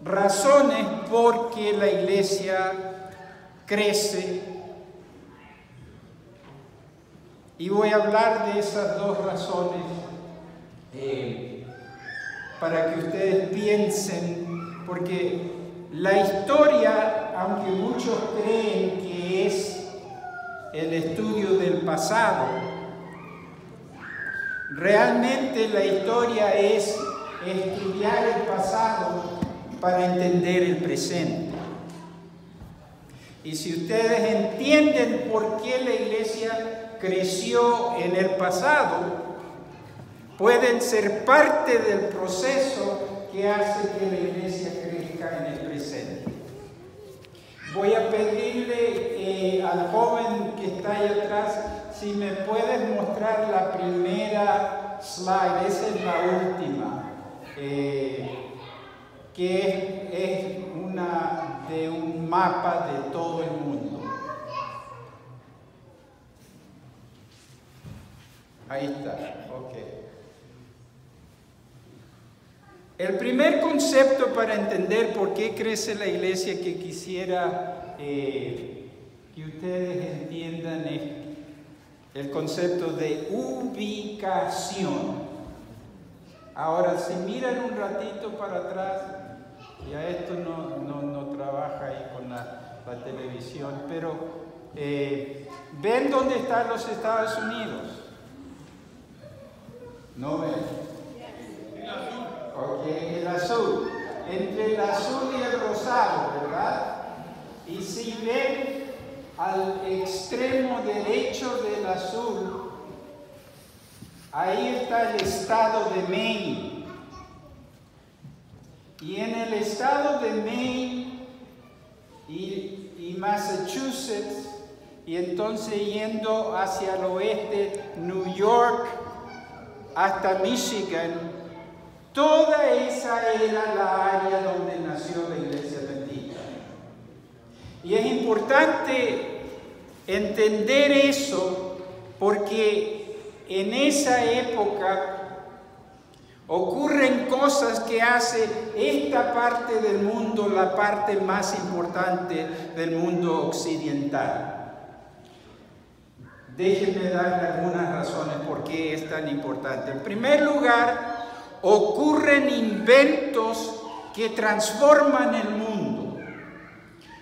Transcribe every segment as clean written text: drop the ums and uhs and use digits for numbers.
razones por qué la iglesia crece. Y voy a hablar de esas dos razones para que ustedes piensen, porque la historia, aunque muchos creen que es el estudio del pasado, realmente la historia es estudiar el pasado para entender el presente. Y si ustedes entienden por qué la iglesia creció en el pasado, pueden ser parte del proceso que hace que la iglesia crezca en el presente. Voy a pedirle al joven que está ahí atrás si me puedes mostrar la primera slide, esa es la última, que es una de un mapa de todo el mundo. Ahí está, ok. El primer concepto para entender por qué crece la iglesia que quisiera que ustedes entiendan es el concepto de ubicación. Ahora, si miran un ratito para atrás, ya esto no trabaja ahí con la televisión, pero ¿ven dónde están los Estados Unidos? ¿No ven? Ok, el azul. Entre el azul y el rosado, ¿verdad? Y si ven al extremo derecho del azul, ahí está el estado de Maine. Y en el estado de Maine y Massachusetts, y entonces yendo hacia el oeste, New York, hasta Michigan, toda esa era la área donde nació la iglesia bendita. Y es importante entender eso porque en esa época ocurren cosas que hace esta parte del mundo la parte más importante del mundo occidental. Déjenme darle algunas razones por qué es tan importante. En primer lugar, ocurren inventos que transforman el mundo.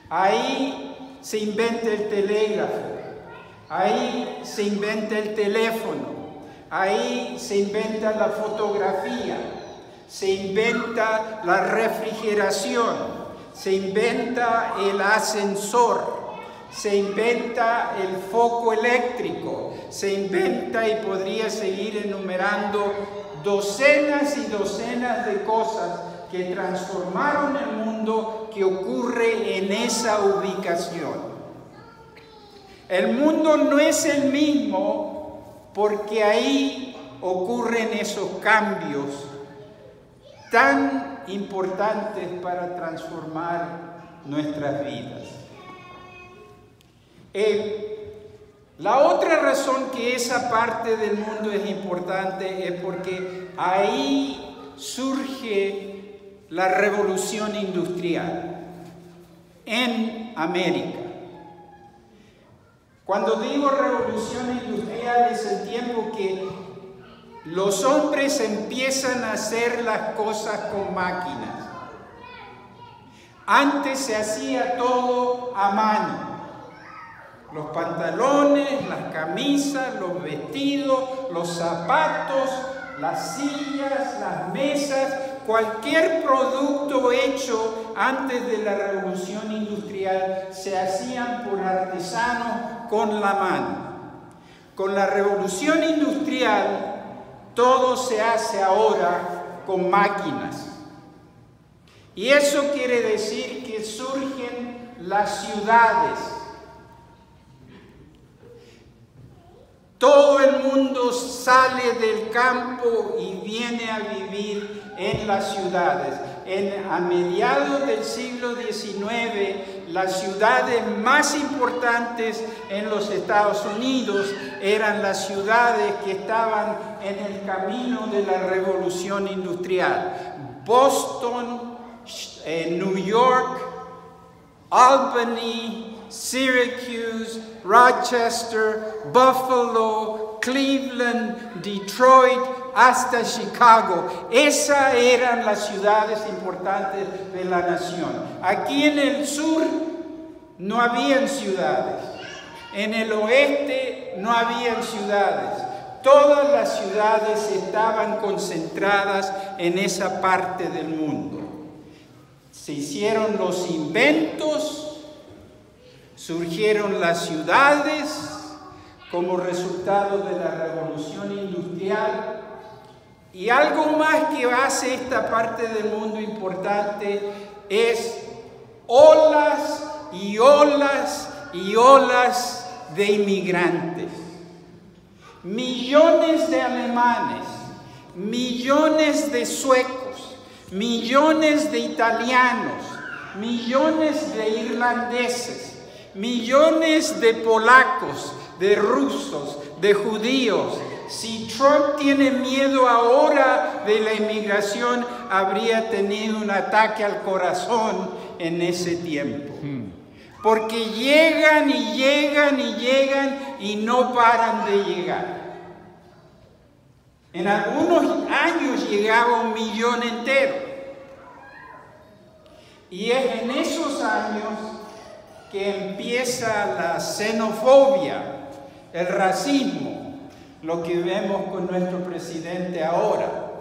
Ahí se inventa el telégrafo, ahí se inventa el teléfono, ahí se inventa la fotografía, se inventa la refrigeración, se inventa el ascensor, se inventa el foco eléctrico, se inventa, y podría seguir enumerando, docenas y docenas de cosas que transformaron el mundo, que ocurre en esa ubicación. El mundo no es el mismo porque ahí ocurren esos cambios tan importantes para transformar nuestras vidas. La otra razón que esa parte del mundo es importante es porque ahí surge la revolución industrial en América. Cuando digo revolución industrial es el tiempo que los hombres empiezan a hacer las cosas con máquinas. Antes se hacía todo a mano. Los pantalones, las camisas, los vestidos, los zapatos, las sillas, las mesas, cualquier producto hecho antes de la revolución industrial se hacían por artesanos con la mano. Con la revolución industrial todo se hace ahora con máquinas. Y eso quiere decir que surgen las ciudades. Todo el mundo sale del campo y viene a vivir en las ciudades. A mediados del siglo XIX, las ciudades más importantes en los Estados Unidos eran las ciudades que estaban en el camino de la revolución industrial. Boston, New York, Albany, Syracuse, Rochester, Buffalo, Cleveland, Detroit, hasta Chicago. Esas eran las ciudades importantes de la nación. Aquí en el sur no habían ciudades. En el oeste no habían ciudades. Todas las ciudades estaban concentradas en esa parte del mundo. Se hicieron los inventos, surgieron las ciudades como resultado de la revolución industrial. Y algo más que hace esta parte del mundo importante es olas y olas y olas de inmigrantes. Millones de alemanes, millones de suecos, millones de italianos, millones de irlandeses, millones de polacos, de rusos, de judíos. Si Trump tiene miedo ahora de la inmigración, habría tenido un ataque al corazón en ese tiempo. Porque llegan y llegan y llegan y no paran de llegar. En algunos años llegaba 1 millón entero. Y es en esos años que empieza la xenofobia, el racismo, lo que vemos con nuestro presidente ahora.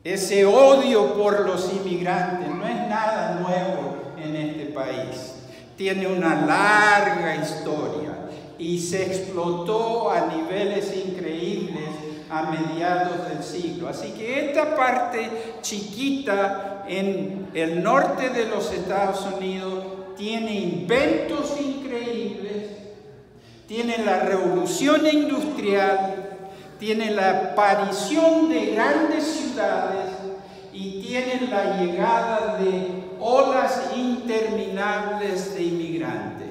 Ese odio por los inmigrantes no es nada nuevo en este país. Tiene una larga historia y se explotó a niveles increíbles a mediados del siglo. Así que esta parte chiquita en el norte de los Estados Unidos tiene inventos increíbles, tiene la revolución industrial, tiene la aparición de grandes ciudades y tiene la llegada de olas interminables de inmigrantes.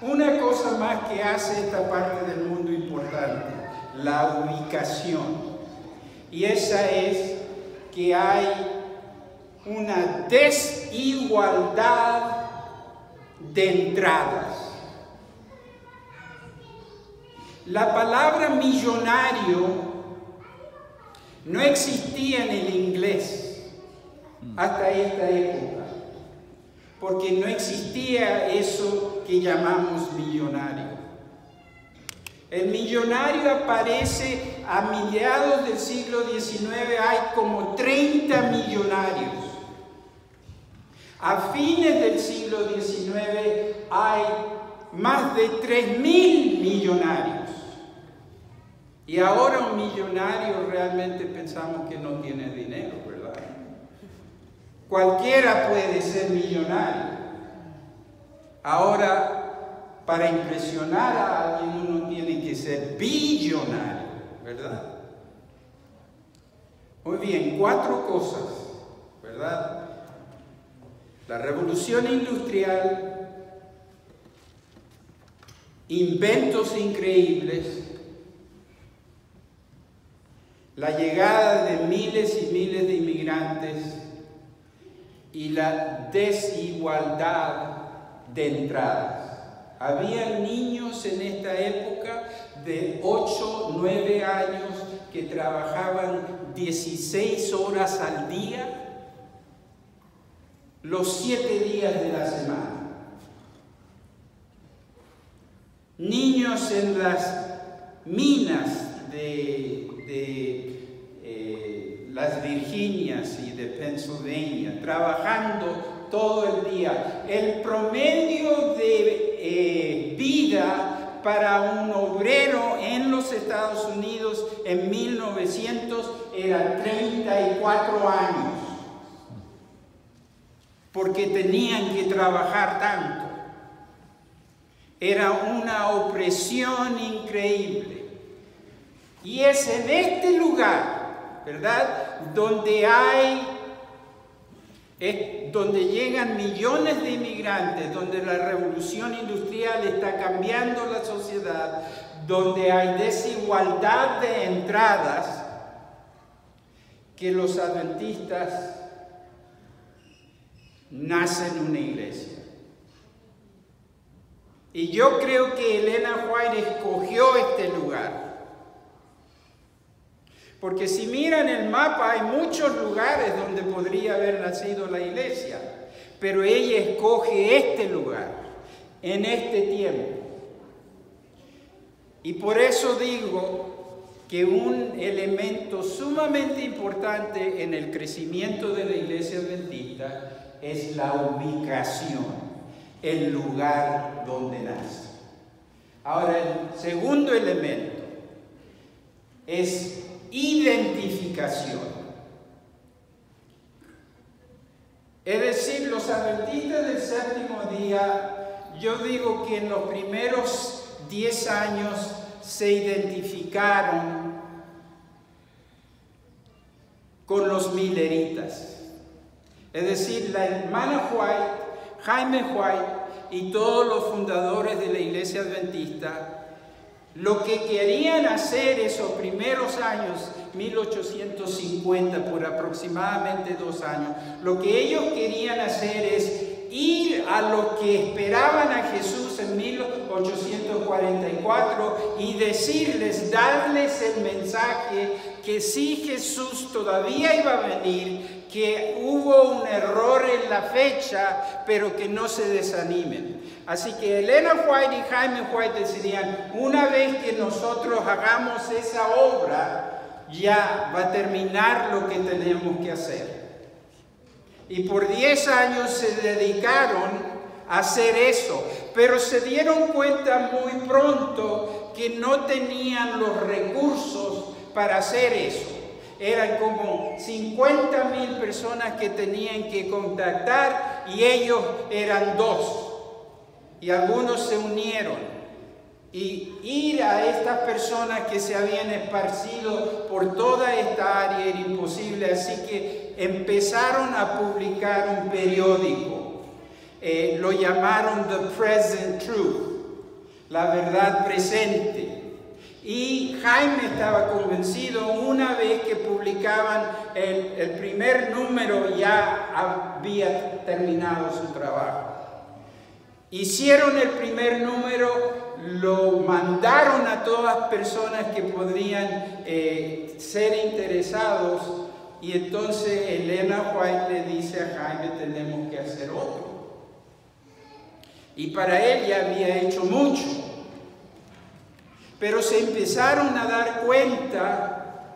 Una cosa más que hace esta parte del mundo importante, la ubicación. Y esa es que hay una desigualdad de entradas. La palabra millonario no existía en el inglés hasta esta época, porque no existía eso que llamamos millonario. El millonario aparece a mediados del siglo XIX, hay como 30 millonarios. A fines del siglo XIX hay más de 3.000 millonarios. Y ahora un millonario realmente pensamos que no tiene dinero, ¿verdad? Cualquiera puede ser millonario. Ahora, para impresionar a alguien uno tiene que ser billonario, ¿verdad? Muy bien, 4 cosas, ¿verdad? La revolución industrial, inventos increíbles, la llegada de miles y miles de inmigrantes y la desigualdad de entradas. Había niños en esta época de 8, 9 años que trabajaban 16 horas al día, los 7 días de la semana. Niños en las minas de las Virginias y de Pennsylvania, trabajando todo el día. El promedio de vida para un obrero en los Estados Unidos en 1900 era 34 años, porque tenían que trabajar tanto. Era una opresión increíble. Y es en este lugar, ¿verdad?, donde llegan millones de inmigrantes, donde la revolución industrial está cambiando la sociedad, donde hay desigualdad de entradas, que los adventistas nacen una iglesia. Y yo creo que Elena White escogió este lugar. Porque si miran el mapa, hay muchos lugares donde podría haber nacido la iglesia. Pero ella escoge este lugar, en este tiempo. Y por eso digo que un elemento sumamente importante en el crecimiento de la iglesia adventista es la ubicación, el lugar donde nace. Ahora, el segundo elemento es identificación. Es decir, los adventistas del séptimo día, yo digo que en los primeros 10 años se identificaron con los milleritas. Es decir, la hermana White, Jaime White y todos los fundadores de la iglesia adventista, lo que querían hacer esos primeros años, 1850, por aproximadamente 2 años, lo que ellos querían hacer es ir a lo que esperaban a Jesús en 1844 y decirles, darles el mensaje que sí, Jesús todavía iba a venir, que hubo un error en la fecha, pero que no se desanimen. Así que Elena White y Jaime White decidían, una vez que nosotros hagamos esa obra, ya va a terminar lo que tenemos que hacer. Y por 10 años se dedicaron a hacer eso, pero se dieron cuenta muy pronto que no tenían los recursos para hacer eso. Eran como 50,000 personas que tenían que contactar y ellos eran 2. Y algunos se unieron. Y ir a estas personas que se habían esparcido por toda esta área era imposible, así que empezaron a publicar un periódico. Lo llamaron The Present Truth, la verdad presente. Y Jaime estaba convencido, una vez que publicaban el primer número, ya había terminado su trabajo. Hicieron el primer número, lo mandaron a todas las personas que podrían ser interesados, y entonces Elena White le dice a Jaime, tenemos que hacer otro. Y para él ya había hecho mucho. Pero se empezaron a dar cuenta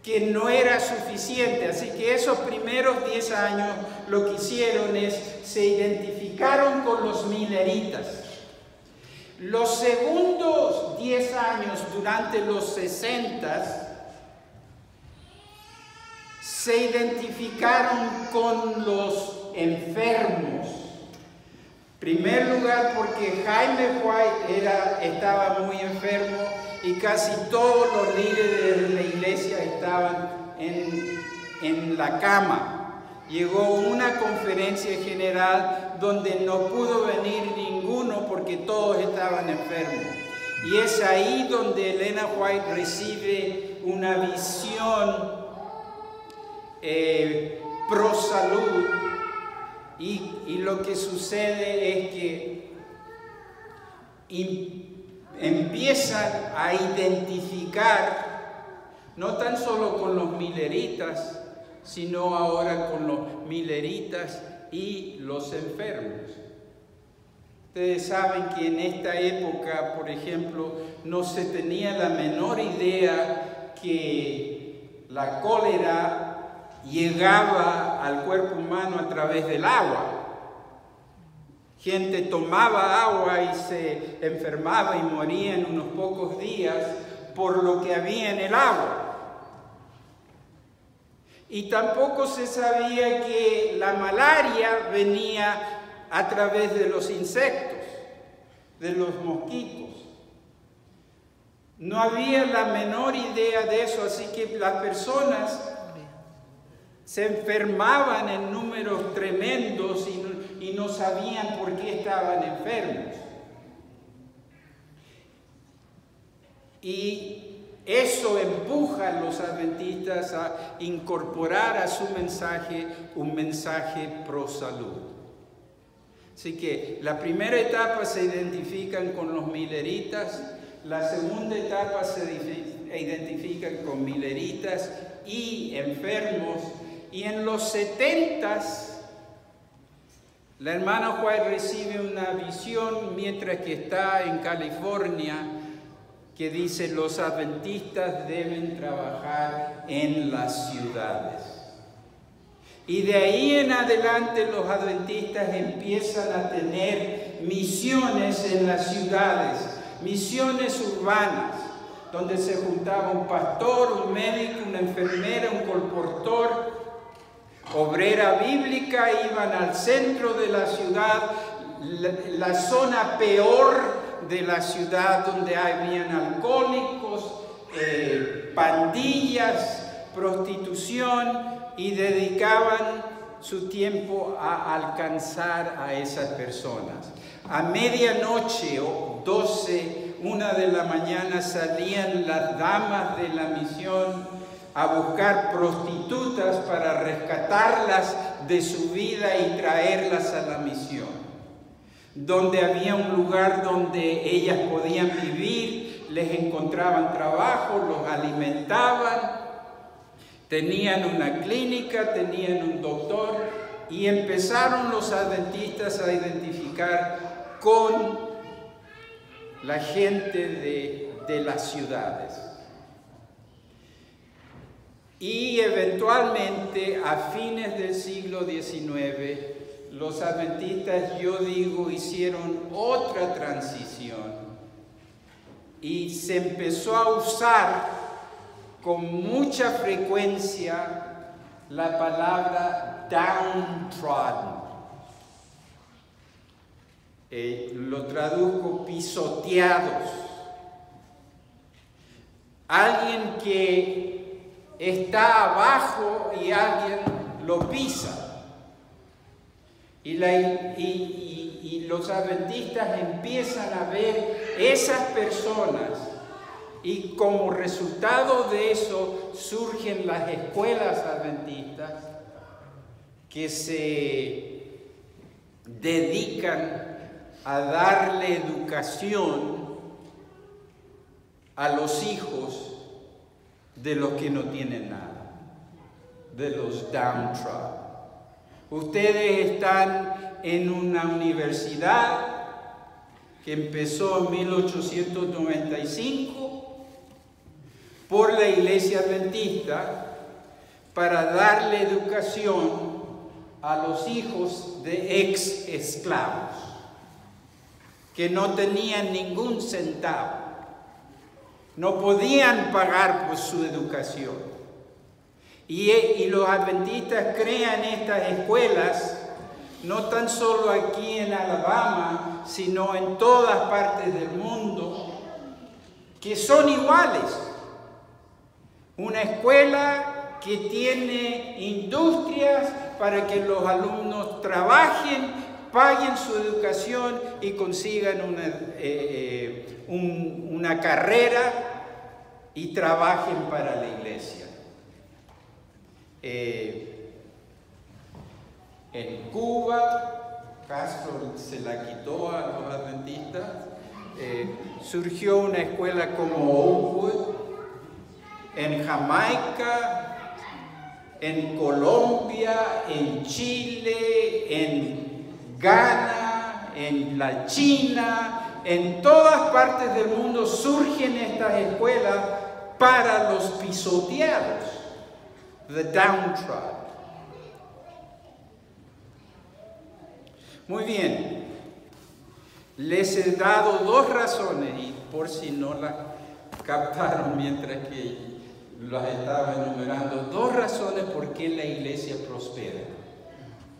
que no era suficiente. Así que esos primeros 10 años lo que hicieron es, se identificaron con los milleritas. Los segundos 10 años, durante los 60, se identificaron con los enfermos. En primer lugar, porque Jaime White estaba muy enfermo y casi todos los líderes de la iglesia estaban en la cama. Llegó una conferencia general donde no pudo venir ninguno porque todos estaban enfermos. Y es ahí donde Elena White recibe una visión pro salud. Y lo que sucede es que empiezan a identificar, no tan solo con los milleritas, sino ahora con los milleritas y los enfermos. Ustedes saben que en esta época, por ejemplo, no se tenía la menor idea que la cólera llegaba al cuerpo humano a través del agua. Gente tomaba agua y se enfermaba y moría en unos pocos días por lo que había en el agua. Y tampoco se sabía que la malaria venía a través de los insectos, de los mosquitos. No había la menor idea de eso, así que las personas se enfermaban en números tremendos y no sabían por qué estaban enfermos. y eso empuja a los adventistas a incorporar a su mensaje un mensaje pro salud. Así que la primera etapa se identifican con los milleritas, la segunda etapa se identifican con milleritas y enfermos, y en los 70s la hermana White recibe una visión mientras que está en California que dice: los adventistas deben trabajar en las ciudades. Y de ahí en adelante los adventistas empiezan a tener misiones en las ciudades, misiones urbanas, donde se juntaba un pastor, un médico, una enfermera, un colportor, obrera bíblica, iban al centro de la ciudad, la zona peor de la ciudad, donde habían alcohólicos, pandillas, prostitución, y dedicaban su tiempo a alcanzar a esas personas. A medianoche o 12, 1 de la mañana salían las damas de la misión a buscar prostitutas para rescatarlas de su vida y traerlas a la misión, donde había un lugar donde ellas podían vivir, les encontraban trabajo, los alimentaban, tenían una clínica, tenían un doctor, y empezaron los adventistas a identificar con la gente de las ciudades. Y eventualmente, a fines del siglo XIX, los adventistas, yo digo, hicieron otra transición y se empezó a usar con mucha frecuencia la palabra downtrodden. Lo traduzco pisoteados. Alguien que está abajo y alguien lo pisa. Y los adventistas empiezan a ver esas personas, y como resultado de eso surgen las escuelas adventistas que se dedican a darle educación a los hijos de los que no tienen nada, de los downtrodden. Ustedes están en una universidad que empezó en 1895 por la Iglesia Adventista para darle educación a los hijos de ex esclavos que no tenían ningún centavo, no podían pagar por su educación. Y los adventistas crean estas escuelas no tan solo aquí en Alabama, sino en todas partes del mundo, que son iguales. Una escuela que tiene industrias para que los alumnos trabajen, paguen su educación y consigan una carrera y trabajen para la iglesia. En Cuba, Castro se la quitó a los adventistas, surgió una escuela como Oakwood. En Jamaica, en Colombia, en Chile, en Ghana, en la China, en todas partes del mundo surgen estas escuelas para los pisoteados, the downtrodden. Muy bien, les he dado dos razones, y por si no las captaron mientras que las estaba enumerando, dos razones por qué la iglesia prospera.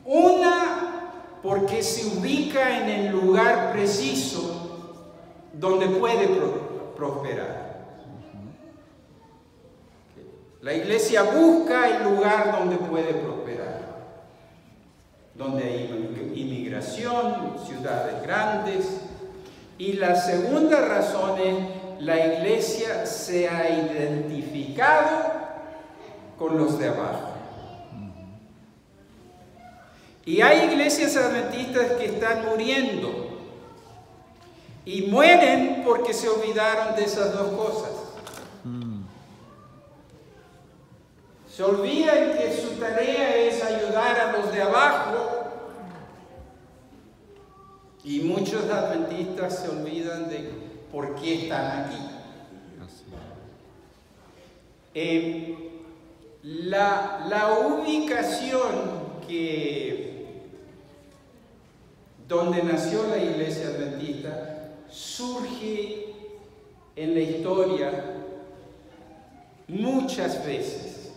Una, porque se ubica en el lugar preciso donde puede prosperar. La iglesia busca el lugar donde puede prosperar, donde hay inmigración, ciudades grandes. Y la segunda razón es la iglesia se ha identificado con los de abajo. Y hay iglesias adventistas que están muriendo. Y mueren porque se olvidaron de esas dos cosas. Se olvidan que su tarea es ayudar a los de abajo. Y muchos adventistas se olvidan de por qué están aquí. La ubicación donde nació la iglesia adventista surge en la historia muchas veces.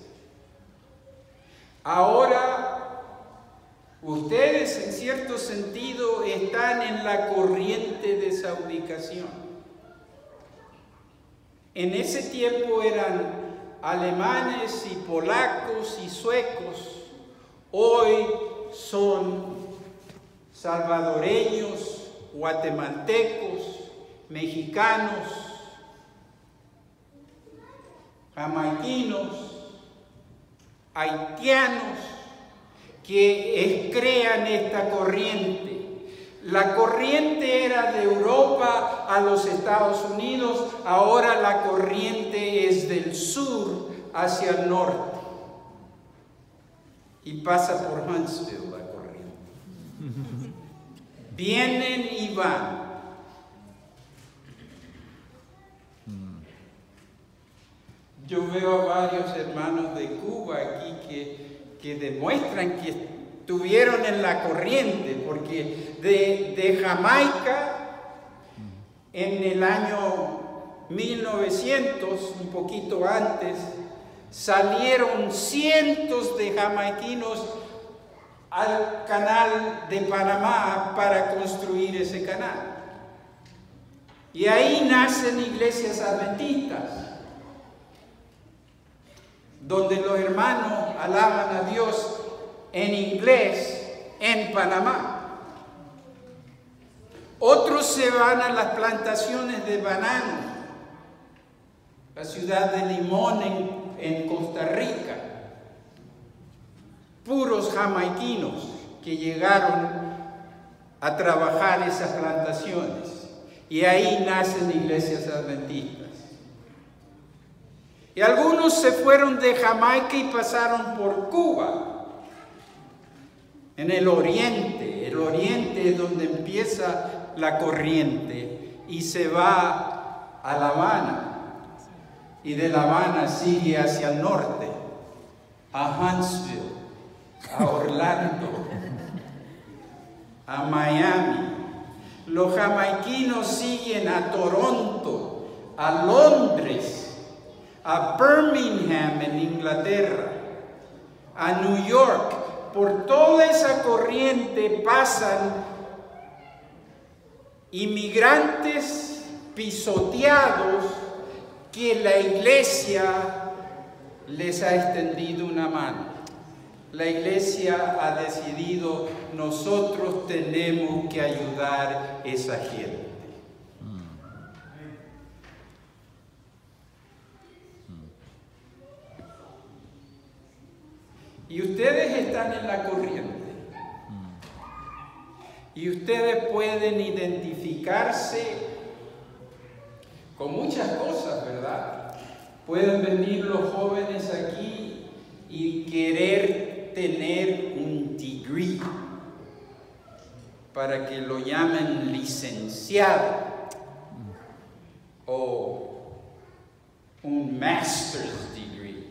Ahora, ustedes en cierto sentido están en la corriente de esa ubicación. En ese tiempo eran alemanes y polacos y suecos. Hoy son salvadoreños, guatemaltecos, mexicanos, jamaiquinos, haitianos, que crean esta corriente. La corriente era de Europa a los Estados Unidos, ahora la corriente es del sur hacia el norte. Y pasa por Huntsville la corriente. Vienen y van. Yo veo a varios hermanos de Cuba aquí que demuestran que estuvieron en la corriente, porque de Jamaica en el año 1900, un poquito antes, salieron cientos de jamaiquinos al canal de Panamá para construir ese canal. Y ahí nacen iglesias adventistas, donde los hermanos alaban a Dios en inglés en Panamá. Otros se van a las plantaciones de banano, la ciudad de Limón en Costa Rica. Puros jamaiquinos que llegaron a trabajar esas plantaciones. Y ahí nacen iglesias adventistas. Y algunos se fueron de Jamaica y pasaron por Cuba, en el oriente. El oriente es donde empieza la corriente y se va a La Habana. Y de La Habana sigue hacia el norte, a Huntsville, a Orlando, a Miami. Los jamaiquinos siguen a Toronto, a Londres, a Birmingham en Inglaterra, a New York. Por toda esa corriente pasan inmigrantes pisoteados que la iglesia les ha extendido una mano. La iglesia ha decidido, nosotros tenemos que ayudar a esa gente. Y ustedes están en la corriente. Y ustedes pueden identificarse con muchas cosas, ¿verdad? Pueden venir los jóvenes aquí y querer tener un degree, para que lo llamen licenciado, o un master's degree,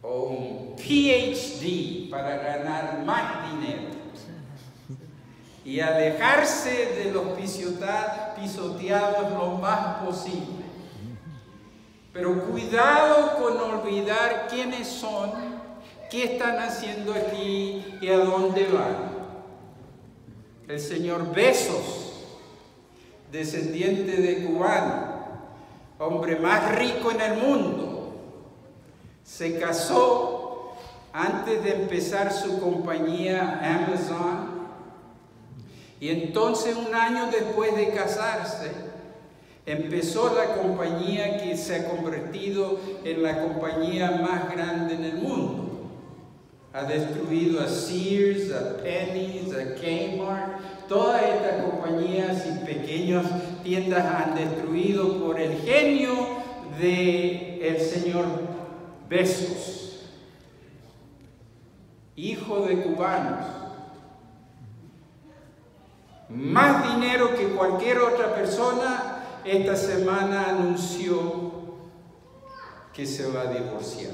o un PhD para ganar más dinero, y alejarse de los pisoteados lo más posible. Pero cuidado con olvidar quiénes son, qué están haciendo aquí y a dónde van. El señor Bezos, descendiente de cubano, hombre más rico en el mundo, se casó antes de empezar su compañía Amazon, y entonces un año después de casarse, Empezó la compañía que se ha convertido en la compañía más grande en el mundo. Ha destruido a Sears, a Penny's, a Kmart. Todas estas compañías y pequeñas tiendas han destruido por el genio del señor Bezos, hijo de cubanos. Más dinero que cualquier otra persona. Esta semana anunció que se va a divorciar.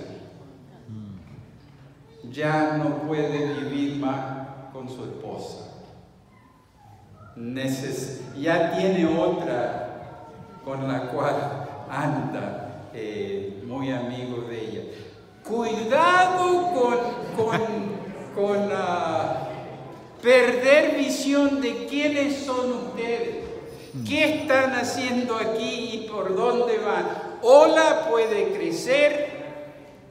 Ya no puede vivir más con su esposa. Ya tiene otra con la cual anda, muy amigo de ella. Cuidado con perder visión de quiénes son ustedes. ¿Qué están haciendo aquí y por dónde van? Ola puede crecer,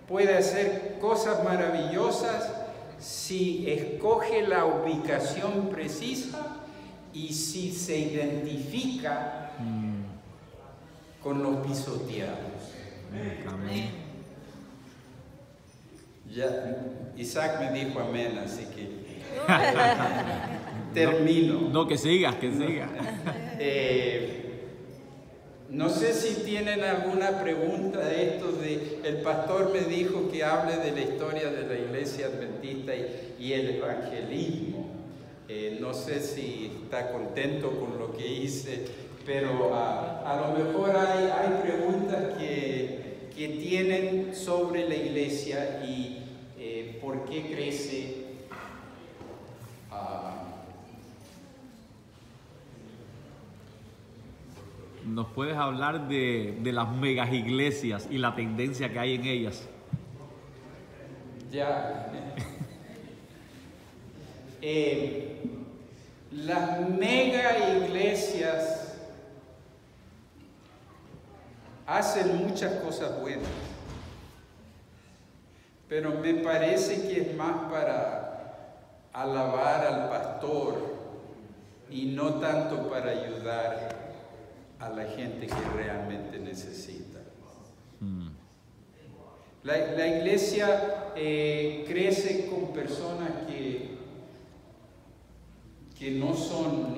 puede hacer cosas maravillosas si escoge la ubicación precisa y si se identifica con los pisoteados. Amén. Ya, Isaac me dijo amén, así que termino. No, que sigas, que sigas. No sé si tienen alguna pregunta de esto. El pastor me dijo que hable de la historia de la iglesia adventista y el evangelismo. No sé si está contento con lo que hice, pero a lo mejor hay preguntas que tienen sobre la iglesia y por qué crece. ¿Nos puedes hablar de las megas iglesias y la tendencia que hay en ellas? Ya. Las mega iglesias hacen muchas cosas buenas, pero me parece que es más para alabar al pastor y no tanto para ayudar a la gente que realmente necesita. La iglesia crece con personas que no son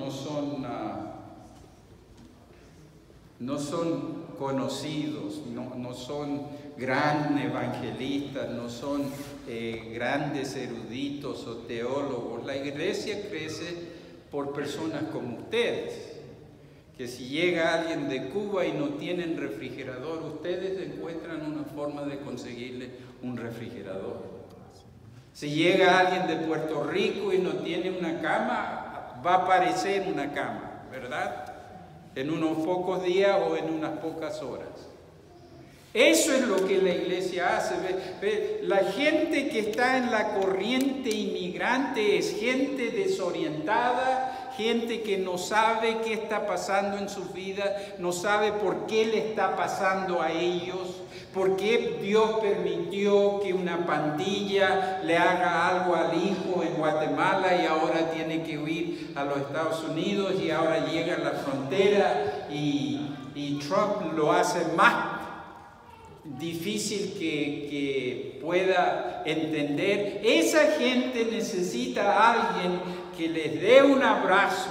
conocidos, no son grandes evangelistas, no son grandes eruditos o teólogos. La iglesia crece por personas como ustedes, que si llega alguien de Cuba y no tienen refrigerador, ustedes encuentran una forma de conseguirle un refrigerador. Si llega alguien de Puerto Rico y no tiene una cama, va a aparecer una cama, ¿verdad? En unos pocos días o en unas pocas horas. Eso es lo que la iglesia hace. La gente que está en la corriente inmigrante es gente desorientada, gente que no sabe qué está pasando en su vida, no sabe por qué le está pasando a ellos, por qué Dios permitió que una pandilla le haga algo al hijo en Guatemala y ahora tiene que huir a los Estados Unidos y ahora llega a la frontera y Trump lo hace más difícil que pueda entender. Esa gente necesita a alguien que les dé un abrazo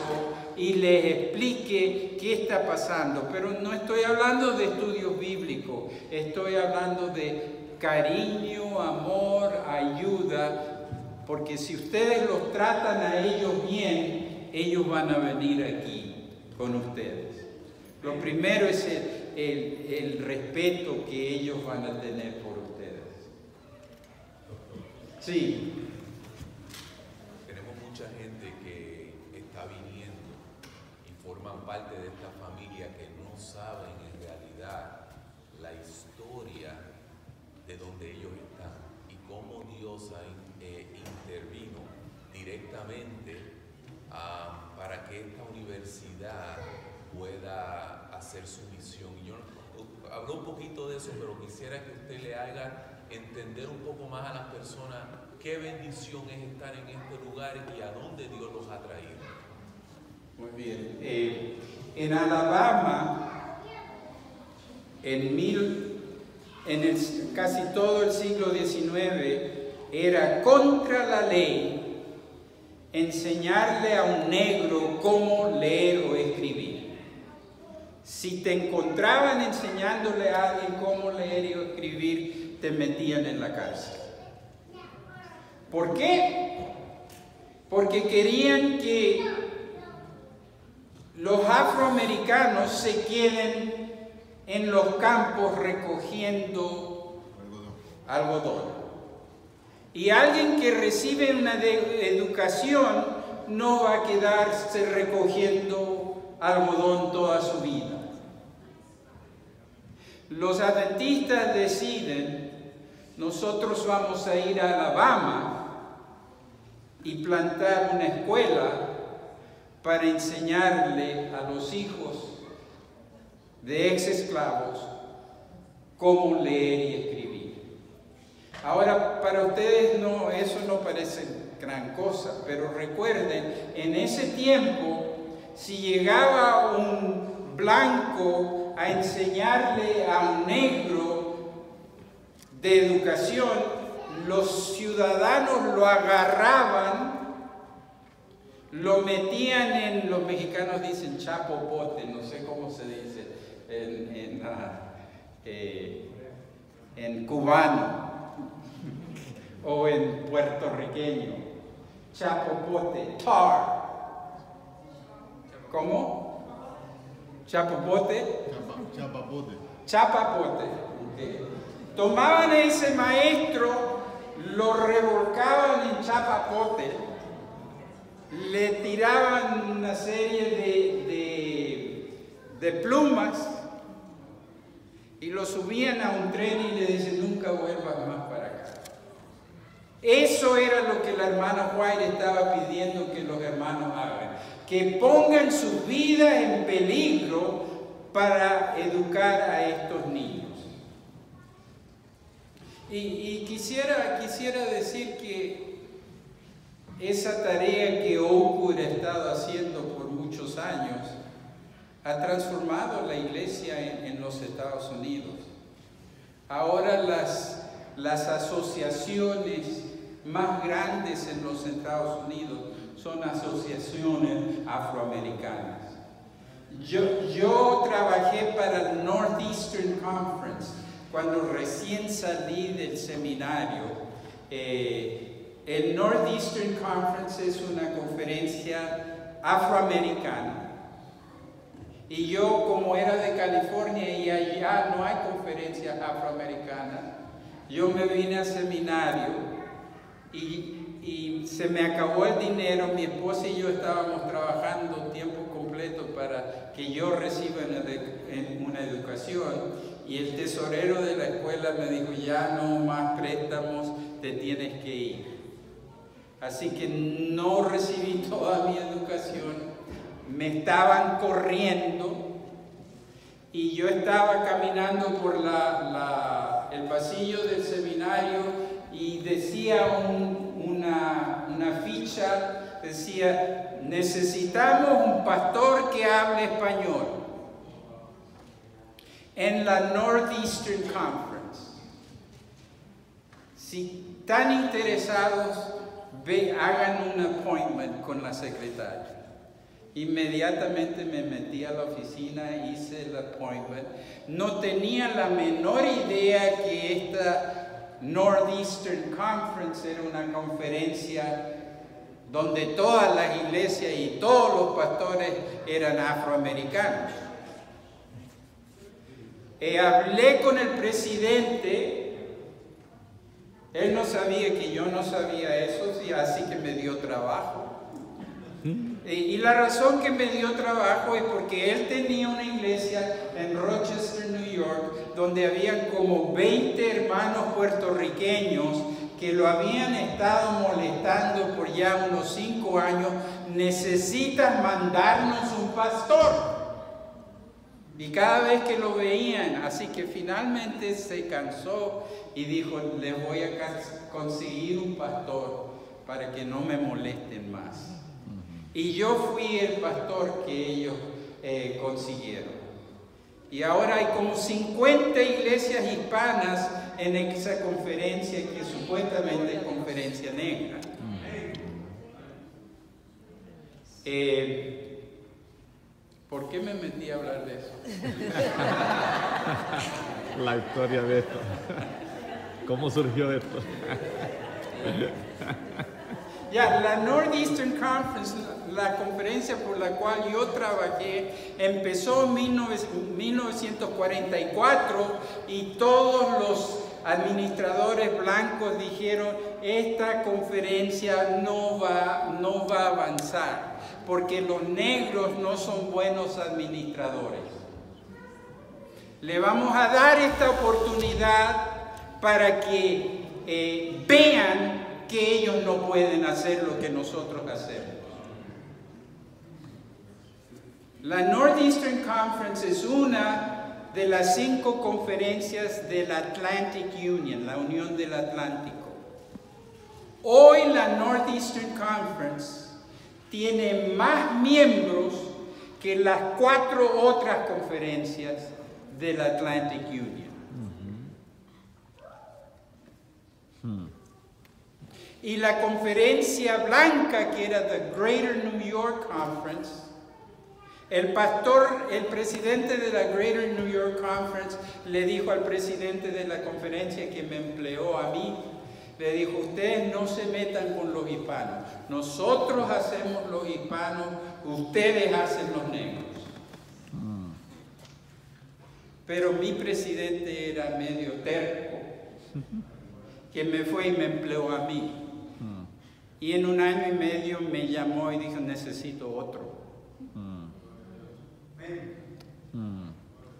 y les explique qué está pasando. Pero no estoy hablando de estudios bíblicos, estoy hablando de cariño, amor, ayuda, porque si ustedes los tratan a ellos bien, ellos van a venir aquí con ustedes. Lo primero es el respeto que ellos van a tener por ustedes. Sí. Tenemos mucha gente que está viniendo y forman parte de esta familia que no saben en realidad la historia de donde ellos están y cómo Dios intervino directamente para que esta universidad pueda hacer su misión. Yo hablo un poquito de eso, pero quisiera que usted le haga entender un poco más a las personas qué bendición es estar en este lugar y a dónde Dios los ha traído. Muy bien. En Alabama casi todo el siglo XIX, era contra la ley enseñarle a un negro cómo leer o escribir. Si te encontraban enseñándole a alguien cómo leer o escribir, te metían en la cárcel. ¿Por qué? Porque querían que los afroamericanos se queden en los campos recogiendo algodón. Y alguien que recibe una educación no va a quedarse recogiendo algodón toda su vida. Los adventistas deciden, nosotros vamos a ir a Alabama y plantar una escuela para enseñarle a los hijos de ex esclavos cómo leer y escribir. Ahora, para ustedes eso no parece gran cosa, pero recuerden, en ese tiempo, si llegaba un blanco a enseñarle a un negro de educación, los ciudadanos lo agarraban, lo metían los mexicanos dicen chapopote, no sé cómo se dice en cubano o en puertorriqueño, chapopote, tar. ¿Cómo? Chapopote. Chapapote. Chapapote. Tomaban a ese maestro, lo revolcaban en chapapote, le tiraban una serie de plumas y lo subían a un tren y le decían, nunca vuelvas más para acá. Eso era lo que la hermana White estaba pidiendo que los hermanos hagan, que pongan sus vidas en peligro para educar a estos niños. Y quisiera decir que esa tarea que Oakwood ha estado haciendo por muchos años ha transformado la iglesia en los Estados Unidos. Ahora las asociaciones más grandes en los Estados Unidos son asociaciones afroamericanas. Yo trabajé para el Northeastern Conference cuando recién salí del seminario. El Northeastern Conference es una conferencia afroamericana. Y yo, como era de California y allá no hay conferencia afroamericana, yo me vine al seminario y se me acabó el dinero. Mi esposa y yo estábamos trabajando tiempo completo para que yo reciba una educación. Y el tesorero de la escuela me dijo, ya no más préstamos, te tienes que ir. Así que no recibí toda mi educación. Me estaban corriendo y yo estaba caminando por el pasillo del seminario y decía una ficha, decía, necesitamos un pastor que hable español en la Northeastern Conference. Si están interesados, hagan un appointment con la secretaria. Inmediatamente me metí a la oficina, hice el appointment. No tenía la menor idea que esta Northeastern Conference era una conferencia donde todas las iglesias y todos los pastores eran afroamericanos. Hablé con el presidente, él no sabía que yo no sabía eso, así que me dio trabajo. Y la razón que me dio trabajo es porque él tenía una iglesia en Rochester, New York, donde habían como 20 hermanos puertorriqueños que lo habían estado molestando por ya unos 5 años. Necesitan mandarnos un pastor. Y cada vez que lo veían, así que finalmente se cansó y dijo, les voy a conseguir un pastor para que no me molesten más. Y yo fui el pastor que ellos consiguieron. Y ahora hay como 50 iglesias hispanas en esa conferencia que supuestamente es conferencia negra. ¿Por qué me metí a hablar de eso? La historia de esto. ¿Cómo surgió esto? Ya, la Northeastern Conference, la conferencia por la cual yo trabajé, empezó en 1944 y todos los administradores blancos dijeron, esta conferencia no va a avanzar, porque los negros no son buenos administradores. Le vamos a dar esta oportunidad para que vean que ellos no pueden hacer lo que nosotros hacemos. La Northeastern Conference es una de las 5 conferencias del Atlantic Union, la Unión del Atlántico. Hoy la Northeastern Conference tiene más miembros que las 4 otras conferencias del Atlantic Union. Y la conferencia blanca, que era the Greater New York Conference, el presidente de la Greater New York Conference le dijo al presidente de la conferencia que me empleó a mí, le dijo, ustedes no se metan con los hispanos, nosotros hacemos los hispanos, ustedes hacen los negros. Pero mi presidente era medio terco, que me fue y me empleó a mí. Y en 1 año y medio me llamó y dijo, necesito otro.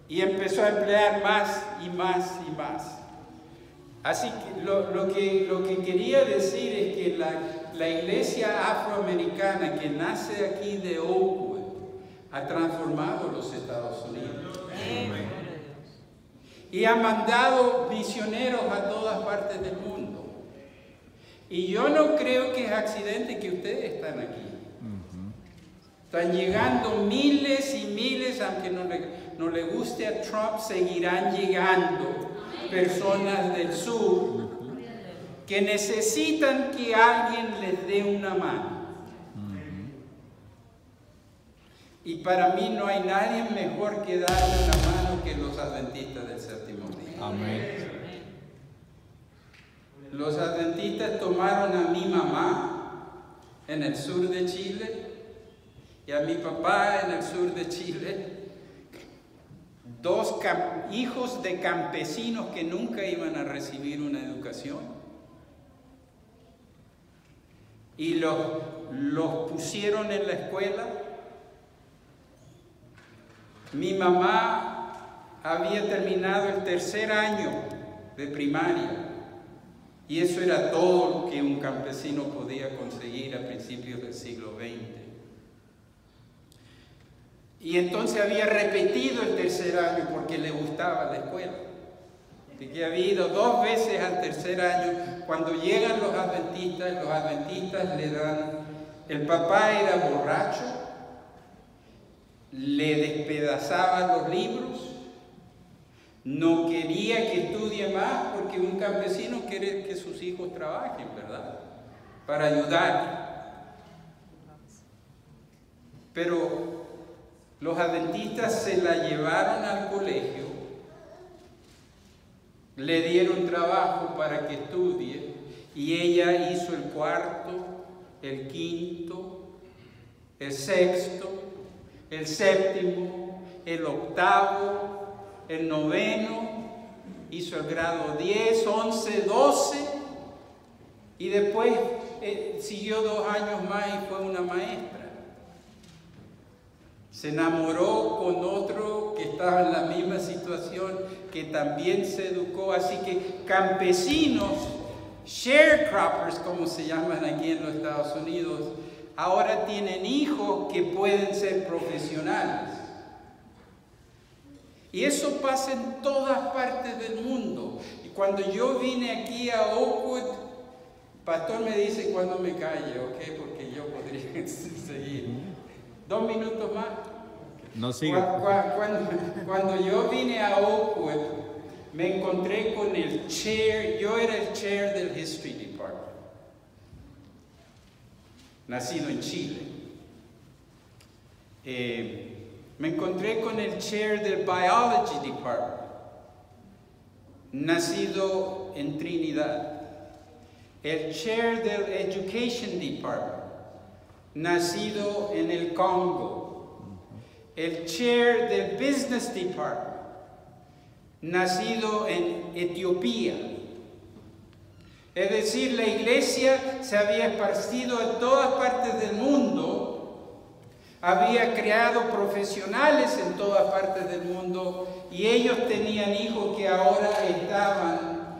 Y empezó a emplear más y más y más. Así que lo que quería decir es que la iglesia afroamericana que nace aquí de Oakwood ha transformado los Estados Unidos. Y ha mandado misioneros a todas partes del mundo. Y yo no creo que es accidente que ustedes están aquí. Están llegando miles y miles, aunque no le guste a Trump, seguirán llegando personas del sur que necesitan que alguien les dé una mano. Y para mí no hay nadie mejor que darle una mano que los adventistas del séptimo día. Amén. Los adventistas tomaron a mi mamá en el sur de Chile y a mi papá en el sur de Chile, 2 hijos de campesinos que nunca iban a recibir una educación, y los pusieron en la escuela. Mi mamá había terminado el 3er año de primaria. Y eso era todo lo que un campesino podía conseguir a principios del siglo XX. Y entonces había repetido el 3er año porque le gustaba la escuela. Y que había ido 2 veces al 3er año. Cuando llegan los adventistas le dan... El papá era borracho, le despedazaba los libros, no quería que estudie más porque un campesino quiere que sus hijos trabajen, ¿verdad? Para ayudar. Pero los adventistas se la llevaron al colegio, le dieron trabajo para que estudie y ella hizo el 4º, el 5º, el 6º, el 7º, el 8º, el 9º, hizo el grado 10, 11, 12 y después siguió 2 años más y fue una maestra. Se enamoró con otro que estaba en la misma situación, que también se educó. Así que campesinos, sharecroppers como se llaman aquí en los Estados Unidos, ahora tienen hijos que pueden ser profesionales. Y eso pasa en todas partes del mundo. Y cuando yo vine aquí a Oakwood, el pastor me dice cuando me calle, ¿ok? Porque yo podría seguir. 2 minutos más. No sigue. Cuando yo vine a Oakwood, me encontré con el chair, yo era el chair del History Department, nacido en Chile. Me encontré con el chair del Biology Department, nacido en Trinidad. El chair del Education Department, nacido en el Congo. El chair del Business Department, nacido en Etiopía. Es decir, la iglesia se había esparcido en todas partes del mundo, había creado profesionales en todas partes del mundo y ellos tenían hijos que ahora estaban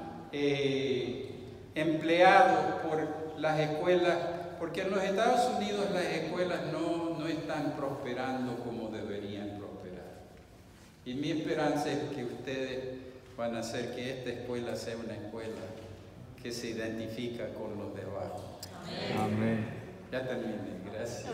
empleados por las escuelas, porque en los Estados Unidos las escuelas no están prosperando como deberían prosperar. Y mi esperanza es que ustedes van a hacer que esta escuela sea una escuela que se identifica con los de abajo. Amén. Ya terminé, gracias.